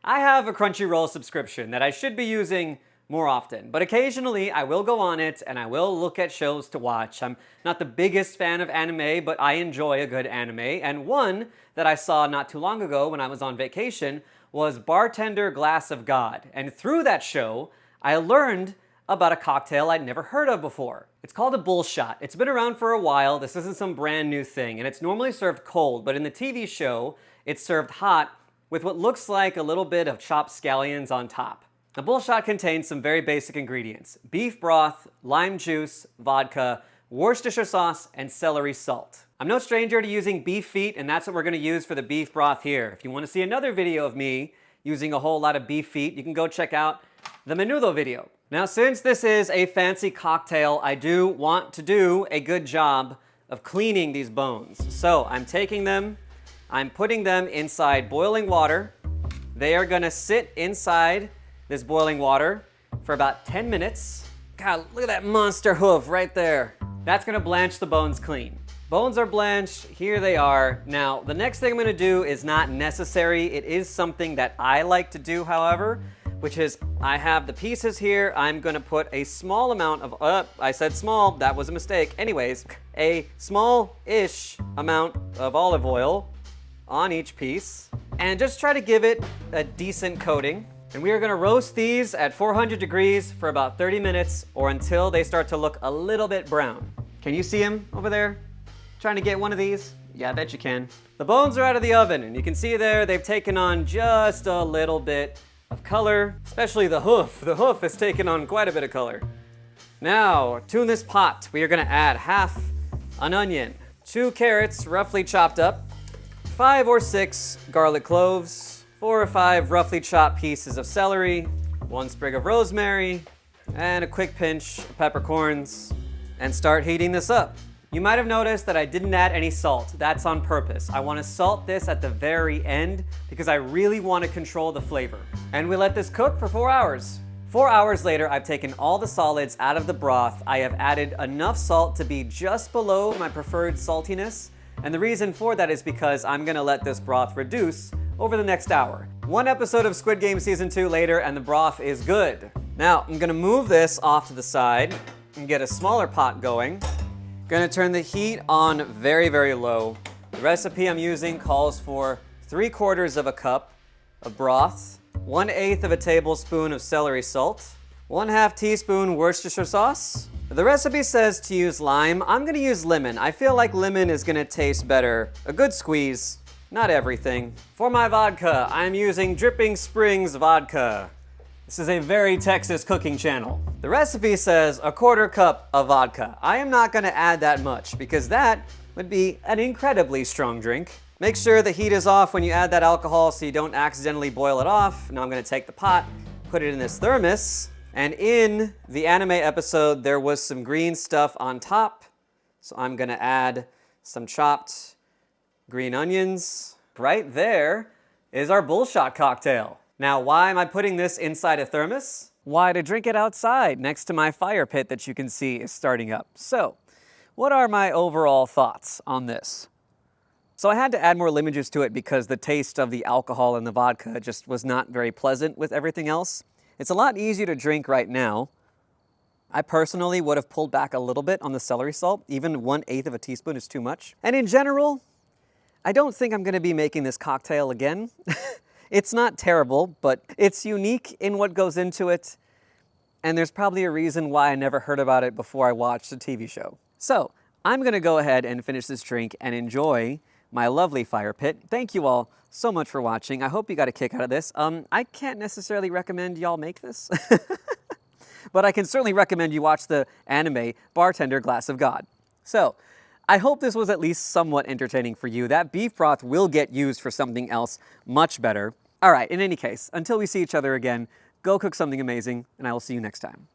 I have a Crunchyroll subscription that I should be using more often, but occasionally I will go on it and I will look at shows to watch. I'm not the biggest fan of anime, but I enjoy a good anime, and one that I saw not too long ago when I was on vacation was Bartender Glass of God, and through that show, I learned about a cocktail I'd never heard of before. It's called a Bullshot. It's been around for a while. This isn't some brand new thing, and it's normally served cold, but in the TV show, it's served hot with what looks like a little bit of chopped scallions on top. The Bullshot contains some very basic ingredients: beef broth, lime juice, vodka, Worcestershire sauce, and celery salt. I'm no stranger to using beef feet, and that's what we're gonna use for the beef broth here. If you wanna see another video of me using a whole lot of beef feet, you can go check out the menudo video. Now, since this is a fancy cocktail, I do want to do a good job of cleaning these bones. So I'm taking them, I'm putting them inside boiling water. They are gonna sit inside this boiling water for about 10 minutes. God, look at that monster hoof right there. That's gonna blanch the bones clean. Bones are blanched, here they are. Now, the next thing I'm gonna do is not necessary. It is something that I like to do, however, which is I have the pieces here. I'm gonna put a small amount of, I said small, that was a mistake. Anyways, a small-ish amount of olive oil on each piece, and just try to give it a decent coating. And we are gonna roast these at 400 degrees for about 30 minutes or until they start to look a little bit brown. Can you see them over there? Trying to get one of these? Yeah, I bet you can. The bones are out of the oven, and you can see there they've taken on just a little bit of color, especially the hoof. The hoof has taken on quite a bit of color. Now, to this pot, we are gonna add half an onion, 2 carrots roughly chopped up, 5 or 6 garlic cloves, 4 or 5 roughly chopped pieces of celery, 1 sprig of rosemary, and a quick pinch of peppercorns, and start heating this up. You might have noticed that I didn't add any salt. That's on purpose. I want to salt this at the very end because I really want to control the flavor. And we let this cook for 4 hours. 4 hours later, I've taken all the solids out of the broth. I have added enough salt to be just below my preferred saltiness. And the reason for that is because I'm gonna let this broth reduce over the next hour. 1 episode of Squid Game Season 2 later, and the broth is good. Now, I'm gonna move this off to the side and get a smaller pot going. Gonna turn the heat on very, very low. The recipe I'm using calls for 3/4 of a cup of broth, 1/8 of a tablespoon of celery salt, 1/2 teaspoon Worcestershire sauce. The recipe says to use lime. I'm gonna use lemon. I feel like lemon is gonna taste better. A good squeeze, not everything. For my vodka, I'm using Dripping Springs vodka. This is a very Texas cooking channel. The recipe says 1/4 cup of vodka. I am not gonna add that much because that would be an incredibly strong drink. Make sure the heat is off when you add that alcohol so you don't accidentally boil it off. Now I'm gonna take the pot, put it in this thermos, and in the anime episode, there was some green stuff on top. So I'm gonna add some chopped green onions. Right there is our Bullshot cocktail. Now, why am I putting this inside a thermos? Why, to drink it outside next to my fire pit that you can see is starting up. So, what are my overall thoughts on this? So I had to add more lemon juice to it because the taste of the alcohol in the vodka just was not very pleasant with everything else. It's a lot easier to drink right now. I personally would have pulled back a little bit on the celery salt. Even 1/8 of a teaspoon is too much. And in general, I don't think I'm gonna be making this cocktail again. It's not terrible, but it's unique in what goes into it. And there's probably a reason why I never heard about it before I watched the TV show. So I'm gonna go ahead and finish this drink and enjoy my lovely fire pit. Thank you all so much for watching. I hope you got a kick out of this. I can't necessarily recommend y'all make this, but I can certainly recommend you watch the anime Bartender Glass of God. So I hope this was at least somewhat entertaining for you. That beef broth will get used for something else much better. All right, in any case, until we see each other again, go cook something amazing, and I will see you next time.